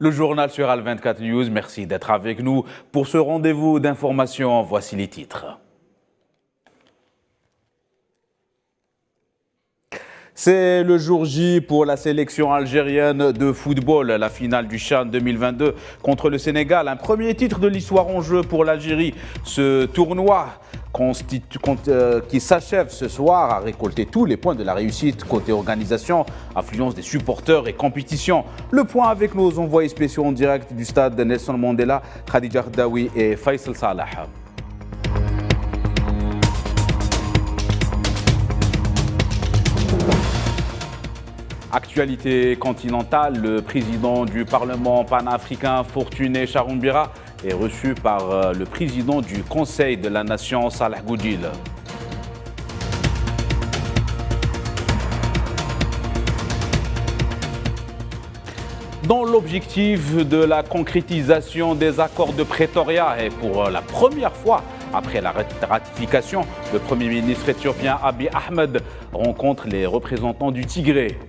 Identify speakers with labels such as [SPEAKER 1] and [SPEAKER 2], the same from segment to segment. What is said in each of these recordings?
[SPEAKER 1] Le journal sur Al24 News, merci d'être avec nous pour ce rendez-vous d'information. Voici les titres. C'est le jour J pour la sélection algérienne de football. La finale du CHAN 2022 contre le Sénégal. Un premier titre de l'histoire en jeu pour l'Algérie. Ce tournoi qui s'achève ce soir a récolté tous les points de la réussite côté organisation, affluence des supporters et compétition. Le point avec nos envoyés spéciaux en direct du stade Nelson Mandela, Khadija Kdaoui et Faisal Salah. Actualité continentale, le président du Parlement panafricain, Fortuné Charoumbira, est reçu par le président du Conseil de la Nation, Salah Goudil. Dans l'objectif de la concrétisation des accords de Pretoria et pour la première fois après la ratification, le Premier ministre éthiopien Abiy Ahmed rencontre les représentants du Tigré.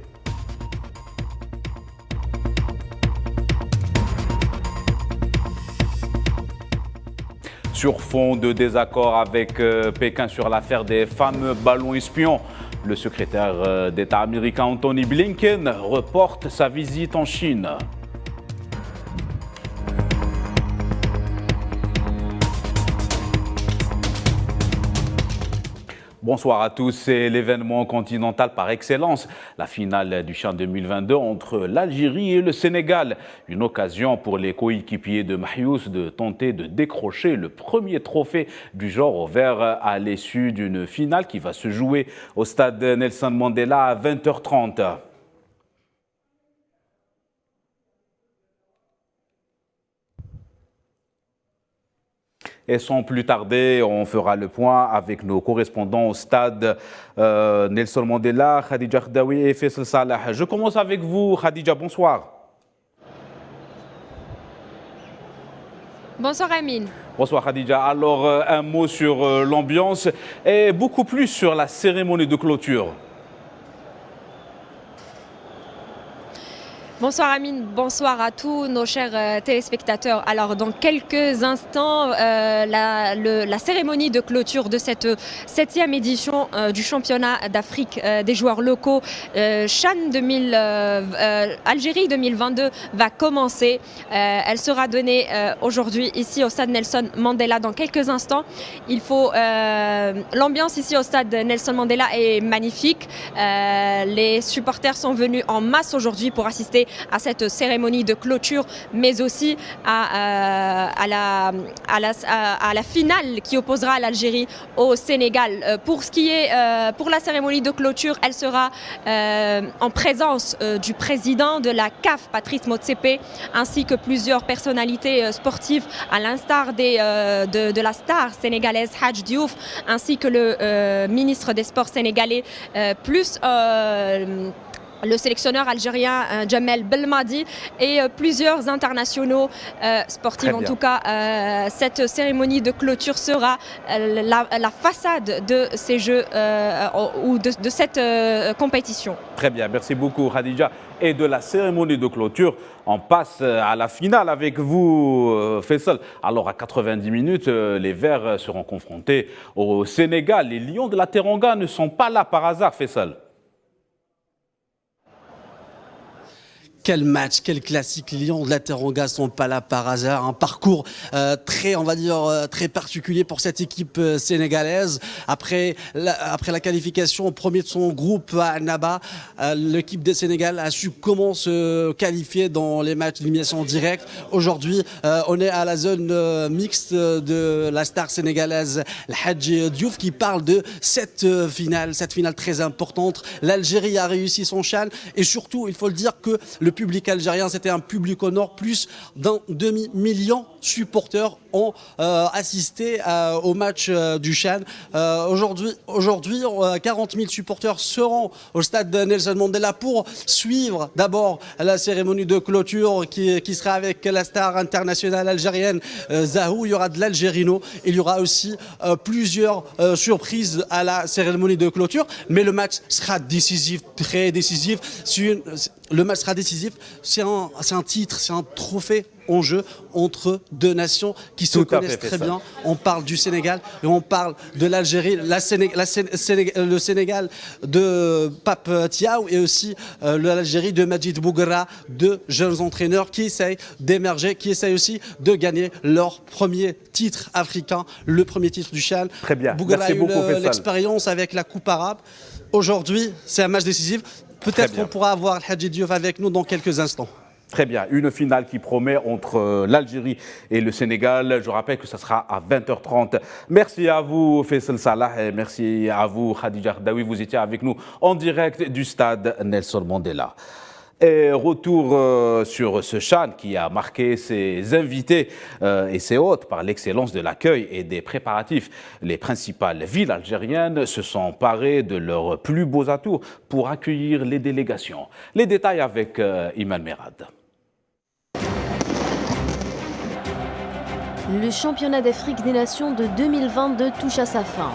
[SPEAKER 1] Sur fond de désaccord avec Pékin sur l'affaire des fameux ballons espions, le secrétaire d'État américain Anthony Blinken reporte sa visite en Chine. Bonsoir à tous, c'est l'événement continental par excellence, la finale du CHAN 2022 entre l'Algérie et le Sénégal. Une occasion pour les coéquipiers de Mahious de tenter de décrocher le premier trophée du genre au vert à l'issue d'une finale qui va se jouer au stade Nelson Mandela à 20h30. Et sans plus tarder, on fera le point avec nos correspondants au stade Nelson Mandela, Khadija Kdaoui et Faisal Salah. Je commence avec vous, Khadija, bonsoir.
[SPEAKER 2] Bonsoir Amine.
[SPEAKER 1] Bonsoir Khadija. Alors, un mot sur l'ambiance et beaucoup plus sur la cérémonie de clôture.
[SPEAKER 2] Bonsoir Amine, bonsoir à tous nos chers téléspectateurs. Alors dans quelques instants, la cérémonie de clôture de cette 7e édition du championnat d'Afrique des joueurs locaux CHAN Algérie 2022 va commencer. Elle sera donnée aujourd'hui ici au stade Nelson Mandela dans quelques instants. L'ambiance ici au stade Nelson Mandela est magnifique. Les supporters sont venus en masse aujourd'hui pour assister à cette cérémonie de clôture, mais aussi à la finale qui opposera l'Algérie au Sénégal. Pour la cérémonie de clôture, elle sera en présence du président de la CAF, Patrice Motsepe, ainsi que plusieurs personnalités sportives, à l'instar de la star sénégalaise Hadj Diouf, ainsi que le ministre des Sports sénégalais, plus le sélectionneur algérien Djamel Belmadi et plusieurs internationaux sportifs. En tout cas, cette cérémonie de clôture sera la façade de ces Jeux ou de cette compétition.
[SPEAKER 1] Très bien, merci beaucoup Khadija. Et de la cérémonie de clôture, on passe à la finale avec vous, Faisal. Alors à 90 minutes, les Verts seront confrontés au Sénégal. Les Lions de la Teranga ne sont pas là par hasard, Faisal.
[SPEAKER 3] Quel match, quel classique. Les Lions de la Teranga sont pas là par hasard. Un parcours très particulier pour cette équipe sénégalaise. Après la qualification au premier de son groupe à Annaba, l'équipe du Sénégal a su comment se qualifier dans les matchs d'élimination directe. Aujourd'hui, on est à la zone mixte de la star sénégalaise Hadj Diouf qui parle de cette finale très importante. L'Algérie a réussi son CHAN et surtout, il faut le dire que le public algérien, c'était un public au nord. Plus d'un demi-million de supporters ont assisté au match du CHAN. Aujourd'hui, 40 000 supporters seront au stade de Nelson Mandela pour suivre d'abord la cérémonie de clôture qui sera avec la star internationale algérienne Zahou. Il y aura de l'Algérino. Il y aura aussi plusieurs surprises à la cérémonie de clôture. Mais le match sera décisif, très décisif. le match sera décisif. C'est un titre, c'est un trophée en jeu entre deux nations qui se connaissent très bien. On parle du Sénégal et on parle de l'Algérie, le Sénégal de Pape Thiaw et aussi l'Algérie de Majid Bouguerra, deux jeunes entraîneurs qui essayent d'émerger, qui essayent aussi de gagner leur premier titre africain, le premier titre du CHAN.
[SPEAKER 1] Très bien.
[SPEAKER 3] Bouguerra a eu l'expérience avec la Coupe arabe. Aujourd'hui, c'est un match décisif. Peut-être qu'on pourra avoir El Hadji Diouf avec nous dans quelques instants.
[SPEAKER 1] Très bien, une finale qui promet entre l'Algérie et le Sénégal. Je rappelle que ça sera à 20h30. Merci à vous Faisal Salah et merci à vous Khadija Khdaoui. Vous étiez avec nous en direct du stade Nelson Mandela. Et retour sur ce CHAN qui a marqué ses invités et ses hôtes par l'excellence de l'accueil et des préparatifs. Les principales villes algériennes se sont parées de leurs plus beaux atouts pour accueillir les délégations. Les détails avec Iman Merad.
[SPEAKER 4] Le championnat d'Afrique des Nations de 2022 touche à sa fin.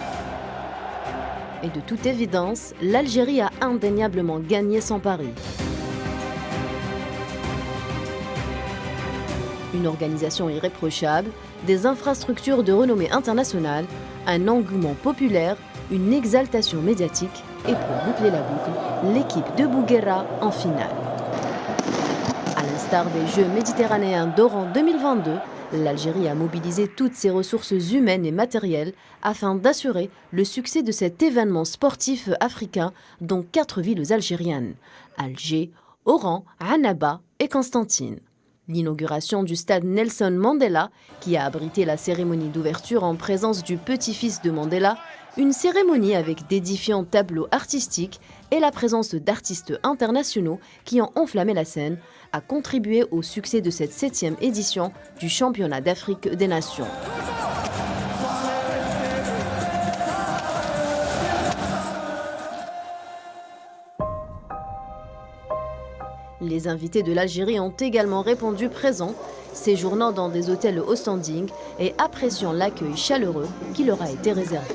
[SPEAKER 4] Et de toute évidence, l'Algérie a indéniablement gagné son pari. Une organisation irréprochable, des infrastructures de renommée internationale, un engouement populaire, une exaltation médiatique et pour boucler la boucle, l'équipe de Bouguerra en finale. À l'instar des Jeux méditerranéens d'Oran 2022, l'Algérie a mobilisé toutes ses ressources humaines et matérielles afin d'assurer le succès de cet événement sportif africain dans 4 villes algériennes, Alger, Oran, Annaba et Constantine. L'inauguration du stade Nelson Mandela, qui a abrité la cérémonie d'ouverture en présence du petit-fils de Mandela, une cérémonie avec d'édifiants tableaux artistiques et la présence d'artistes internationaux qui ont enflammé la scène, a contribué au succès de cette 7e édition du championnat d'Afrique des Nations. Les invités de l'Algérie ont également répondu présents, séjournant dans des hôtels au standing et appréciant l'accueil chaleureux qui leur a été réservé.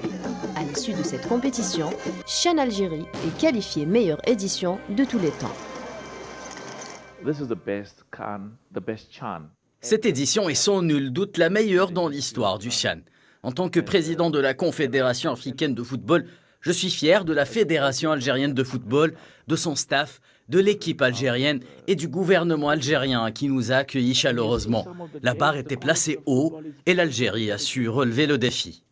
[SPEAKER 4] À l'issue de cette compétition, CHAN Algérie est qualifiée meilleure édition de tous les temps.
[SPEAKER 5] Cette édition est sans nul doute la meilleure dans l'histoire du CHAN. En tant que président de la Confédération africaine de football, je suis fier de la Fédération algérienne de football, de son staff, de l'équipe algérienne et du gouvernement algérien qui nous a accueillis chaleureusement. La barre était placée haut et l'Algérie a su relever le défi.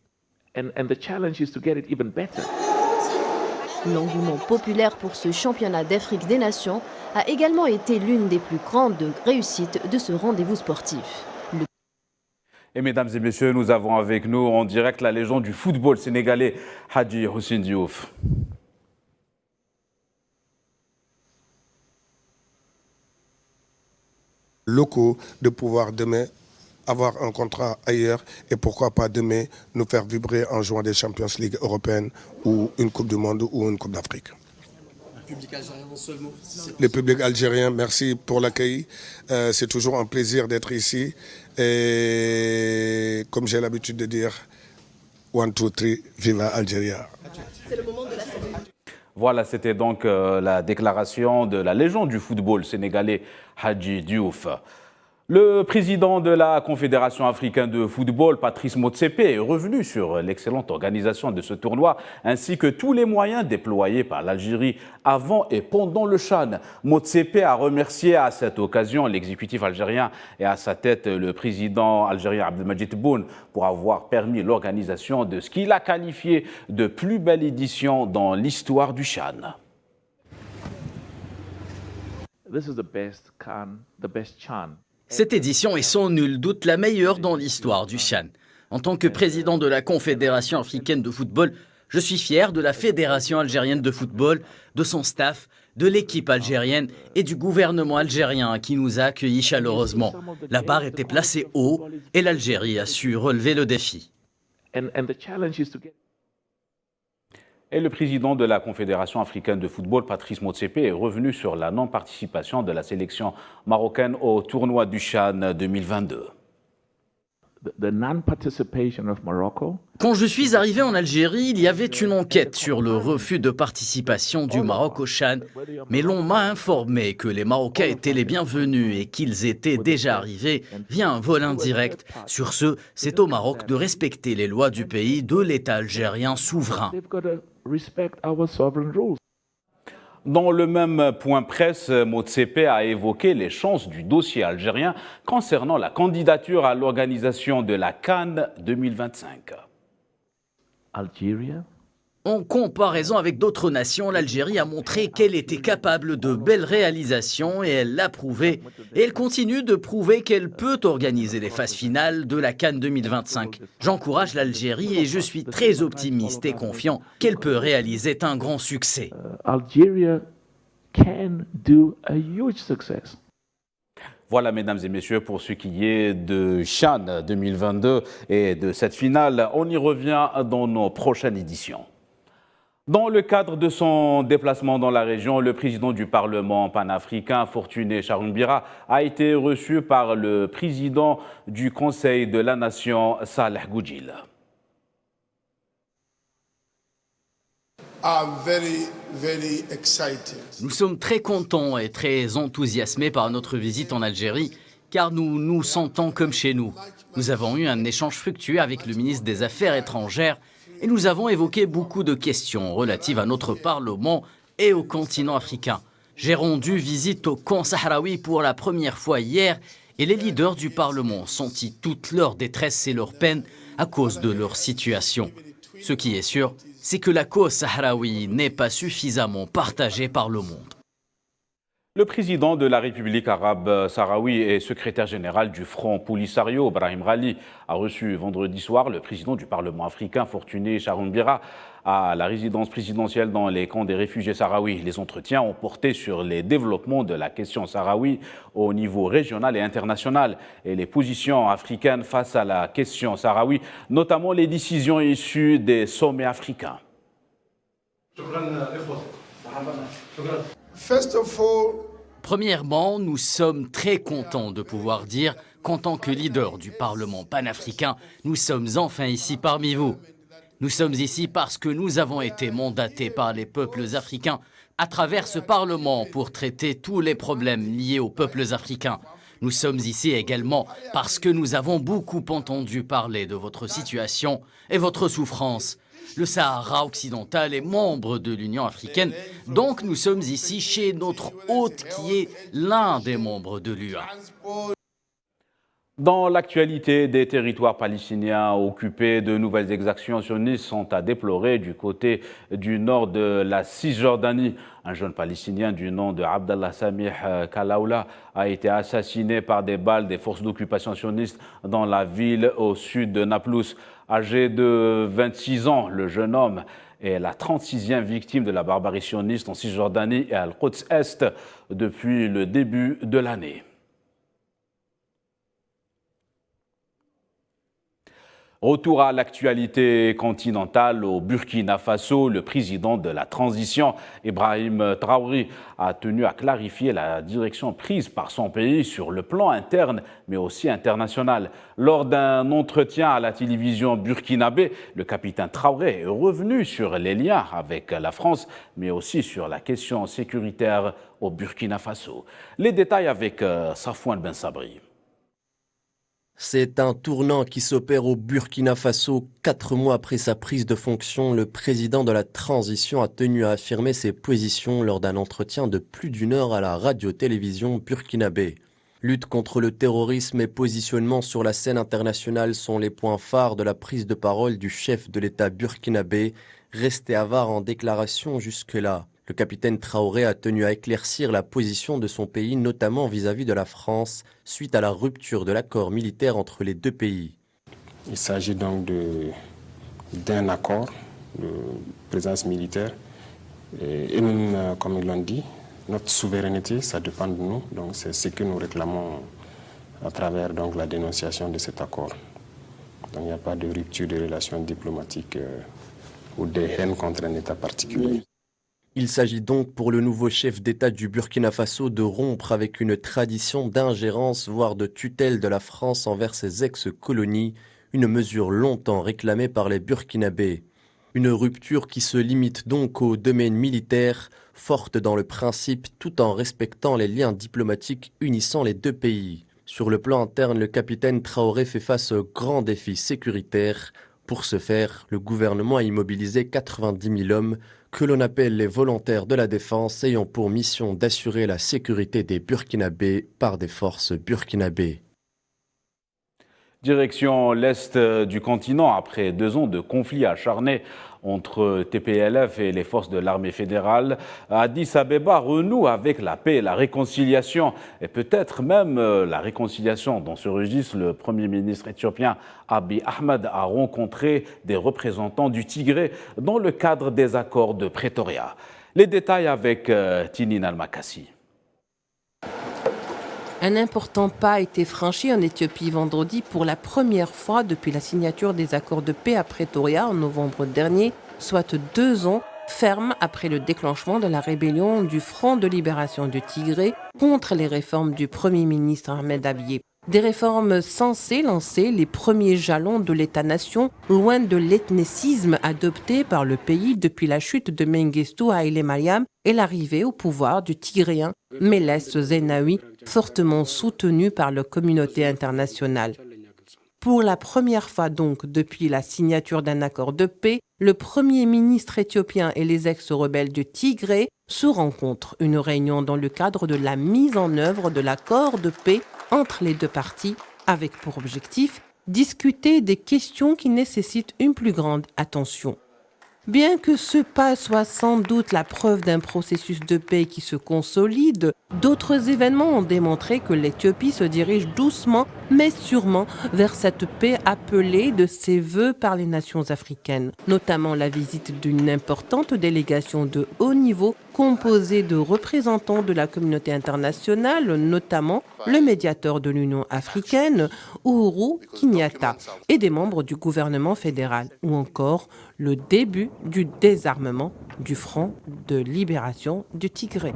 [SPEAKER 4] L'engouement populaire pour ce championnat d'Afrique des Nations a également été l'une des plus grandes réussites de ce rendez-vous sportif.
[SPEAKER 1] Et mesdames et messieurs, nous avons avec nous en direct la légende du football sénégalais, Hadji Hussein Diouf.
[SPEAKER 6] Locaux de pouvoir demain avoir un contrat ailleurs et pourquoi pas demain nous faire vibrer en jouant des Champions League européennes ou une Coupe du Monde ou une Coupe d'Afrique. Le public algérien, en seul mot. Le public algérien, merci pour l'accueil. C'est toujours un plaisir d'être ici. Et comme j'ai l'habitude de dire, 1, 2, 3, viva Algéria. C'est le moment de la cérémonie.
[SPEAKER 1] Voilà, c'était donc la déclaration de la légende du football sénégalais, Hadji Diouf. Le président de la Confédération africaine de football, Patrice Motsepe, est revenu sur l'excellente organisation de ce tournoi ainsi que tous les moyens déployés par l'Algérie avant et pendant le CHAN. Motsepe a remercié à cette occasion l'exécutif algérien et à sa tête le président algérien Abdelmadjid Tebboune pour avoir permis l'organisation de ce qu'il a qualifié de plus belle édition dans l'histoire du CHAN.
[SPEAKER 5] Cette édition est sans nul doute la meilleure dans l'histoire du CHAN. En tant que président de la Confédération africaine de football, je suis fier de la Fédération algérienne de football, de son staff, de l'équipe algérienne et du gouvernement algérien qui nous a accueillis chaleureusement. La barre était placée haut et l'Algérie a su relever le défi.
[SPEAKER 1] Et le président de la Confédération africaine de football, Patrice Motsepe, est revenu sur la non-participation de la sélection marocaine au tournoi du CHAN 2022.
[SPEAKER 5] Quand je suis arrivé en Algérie, il y avait une enquête sur le refus de participation du Maroc au CHAN. Mais l'on m'a informé que les Marocains étaient les bienvenus et qu'ils étaient déjà arrivés via un vol indirect. Sur ce, c'est au Maroc de respecter les lois du pays, de l'État algérien souverain.
[SPEAKER 1] Dans le même point presse, Motsepe a évoqué les chances du dossier algérien concernant la candidature à l'organisation de la CAN 2025.
[SPEAKER 5] En comparaison avec d'autres nations, l'Algérie a montré qu'elle était capable de belles réalisations et elle l'a prouvé. Et elle continue de prouver qu'elle peut organiser les phases finales de la CAN 2025. J'encourage l'Algérie et je suis très optimiste et confiant qu'elle peut réaliser un grand succès.
[SPEAKER 1] Voilà, mesdames et messieurs, pour ce qui est de CHAN 2022 et de cette finale. On y revient dans nos prochaines éditions. Dans le cadre de son déplacement dans la région, le président du Parlement panafricain, Fortuné Charoumbira, a été reçu par le président du Conseil de la Nation, Saleh Goudjil.
[SPEAKER 5] Nous sommes très contents et très enthousiasmés par notre visite en Algérie, car nous nous sentons comme chez nous. Nous avons eu un échange fructueux avec le ministre des Affaires étrangères et nous avons évoqué beaucoup de questions relatives à notre Parlement et au continent africain. J'ai rendu visite au camp sahraoui pour la première fois hier et les leaders du Parlement ont senti toute leur détresse et leur peine à cause de leur situation. Ce qui est sûr, c'est que la cause sahraoui n'est pas suffisamment partagée par le monde.
[SPEAKER 1] Le président de la République arabe sahraoui et secrétaire général du Front Polisario, Brahim Ghali, a reçu vendredi soir le président du Parlement africain, Fortuné Charoumbira, à la résidence présidentielle dans les camps des réfugiés sahraouis. Les entretiens ont porté sur les développements de la question sahraoui au niveau régional et international et les positions africaines face à la question sahraoui, notamment les décisions issues des sommets africains.
[SPEAKER 5] Premièrement, nous sommes très contents de pouvoir dire qu'en tant que leader du Parlement panafricain, nous sommes enfin ici parmi vous. Nous sommes ici parce que nous avons été mandatés par les peuples africains à travers ce Parlement pour traiter tous les problèmes liés aux peuples africains. Nous sommes ici également parce que nous avons beaucoup entendu parler de votre situation et votre souffrance. Le Sahara occidental est membre de l'Union africaine, donc nous sommes ici chez notre hôte qui est l'un des membres de l'UA.
[SPEAKER 1] Dans l'actualité des territoires palestiniens occupés, de nouvelles exactions sionistes sont à déplorer du côté du nord de la Cisjordanie. Un jeune Palestinien du nom de Abdallah Samih Kalaoula a été assassiné par des balles des forces d'occupation sionistes dans la ville au sud de Naplouse. Âgé de 26 ans, le jeune homme est la 36e victime de la barbarie sioniste en Cisjordanie et à Al-Quds Est depuis le début de l'année. Retour à l'actualité continentale au Burkina Faso, le président de la transition, Ibrahim Traoré, a tenu à clarifier la direction prise par son pays sur le plan interne, mais aussi international. Lors d'un entretien à la télévision burkinabé, le capitaine Traoré est revenu sur les liens avec la France, mais aussi sur la question sécuritaire au Burkina Faso. Les détails avec Safouane Ben Sabri.
[SPEAKER 7] C'est un tournant qui s'opère au Burkina Faso. 4 mois après sa prise de fonction, le président de la transition a tenu à affirmer ses positions lors d'un entretien de plus d'1 heure à la radio-télévision burkinabé. Lutte contre le terrorisme et positionnement sur la scène internationale sont les points phares de la prise de parole du chef de l'État burkinabé, resté avare en déclaration jusque-là. Le capitaine Traoré a tenu à éclaircir la position de son pays, notamment vis-à-vis de la France, suite à la rupture de l'accord militaire entre les deux pays.
[SPEAKER 8] Il s'agit donc d'un accord de présence militaire. Et nous, comme ils l'ont dit, notre souveraineté, ça dépend de nous. Donc c'est ce que nous réclamons à travers donc, la dénonciation de cet accord. Donc il n'y a pas de rupture de relations diplomatiques ou de haine contre un État particulier.
[SPEAKER 7] Il s'agit donc pour le nouveau chef d'État du Burkina Faso de rompre avec une tradition d'ingérence, voire de tutelle de la France envers ses ex-colonies, une mesure longtemps réclamée par les Burkinabés. Une rupture qui se limite donc au domaine militaire, forte dans le principe tout en respectant les liens diplomatiques unissant les deux pays. Sur le plan interne, le capitaine Traoré fait face aux grands défis sécuritaires. Pour ce faire, le gouvernement a immobilisé 90 000 hommes, que l'on appelle les volontaires de la défense, ayant pour mission d'assurer la sécurité des Burkinabés par des forces burkinabées.
[SPEAKER 1] Direction l'est du continent, après 2 ans de conflit acharné entre TPLF et les forces de l'armée fédérale, Addis Abeba renoue avec la paix et la réconciliation, et peut-être même la réconciliation. Dans ce registre, le Premier ministre éthiopien Abiy Ahmed a rencontré des représentants du Tigré dans le cadre des accords de Pretoria. Les détails avec Tinin Al-Makassi.
[SPEAKER 9] Un important pas a été franchi en Éthiopie vendredi pour la première fois depuis la signature des accords de paix à Pretoria en novembre dernier, soit 2 ans ferme après le déclenchement de la rébellion du Front de libération du Tigré contre les réformes du Premier ministre Ahmed Abiy. Des réformes censées lancer les premiers jalons de l'État-nation, loin de l'ethnicisme adopté par le pays depuis la chute de Mengistu Haile Mariam et l'arrivée au pouvoir du Tigréen Meles Zenawi, fortement soutenu par la communauté internationale. Pour la première fois donc depuis la signature d'un accord de paix, le Premier ministre éthiopien et les ex-rebelles du Tigré se rencontrent. Une réunion dans le cadre de la mise en œuvre de l'accord de paix entre les deux parties, avec pour objectif discuter des questions qui nécessitent une plus grande attention. Bien que ce pas soit sans doute la preuve d'un processus de paix qui se consolide, d'autres événements ont démontré que l'Éthiopie se dirige doucement mais sûrement vers cette paix appelée de ses voeux par les nations africaines, notamment la visite d'une importante délégation de haut niveau composée de représentants de la communauté internationale, notamment le médiateur de l'Union africaine, Uhuru Kenyatta, et des membres du gouvernement fédéral, ou encore le début du désarmement du Front de libération du Tigré.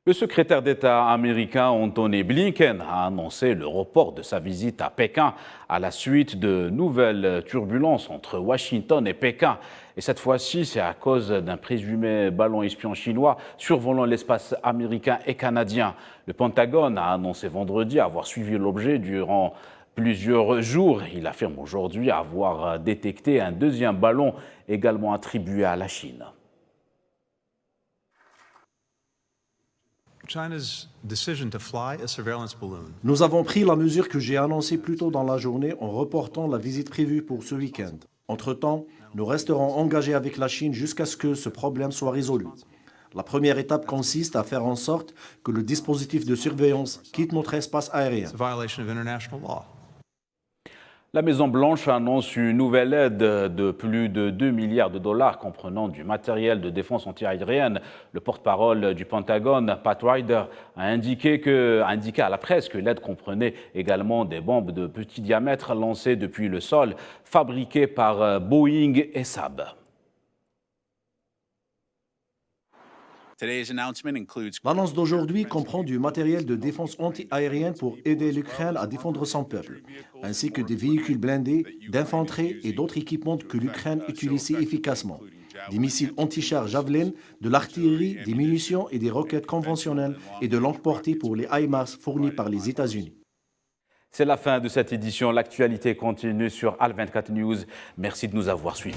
[SPEAKER 1] Le secrétaire d'État américain Anthony Blinken a annoncé le report de sa visite à Pékin à la suite de nouvelles turbulences entre Washington et Pékin. Et cette fois-ci, c'est à cause d'un présumé ballon espion chinois survolant l'espace américain et canadien. Le Pentagone a annoncé vendredi avoir suivi l'objet durant plusieurs jours. Il affirme aujourd'hui avoir détecté un deuxième ballon également attribué à la Chine.
[SPEAKER 10] Nous avons pris la mesure que j'ai annoncée plus tôt dans la journée en reportant la visite prévue pour ce week-end. Entre-temps, nous resterons engagés avec la Chine jusqu'à ce que ce problème soit résolu. La première étape consiste à faire en sorte que le dispositif de surveillance quitte notre espace aérien.
[SPEAKER 1] La Maison-Blanche annonce une nouvelle aide de plus de 2 milliards de dollars comprenant du matériel de défense antiaérienne. Le porte-parole du Pentagone, Pat Ryder, a indiqué à la presse que l'aide comprenait également des bombes de petit diamètre lancées depuis le sol, fabriquées par Boeing et Saab.
[SPEAKER 10] L'annonce d'aujourd'hui comprend du matériel de défense anti-aérienne pour aider l'Ukraine à défendre son peuple, ainsi que des véhicules blindés, d'infanterie et d'autres équipements que l'Ukraine utilise si efficacement. Des missiles anti-chars Javelin, de l'artillerie, des munitions et des roquettes conventionnelles et de longue portée pour les HIMARS fournis par les États-Unis.
[SPEAKER 1] C'est la fin de cette édition. L'actualité continue sur Al 24 News. Merci de nous avoir suivis.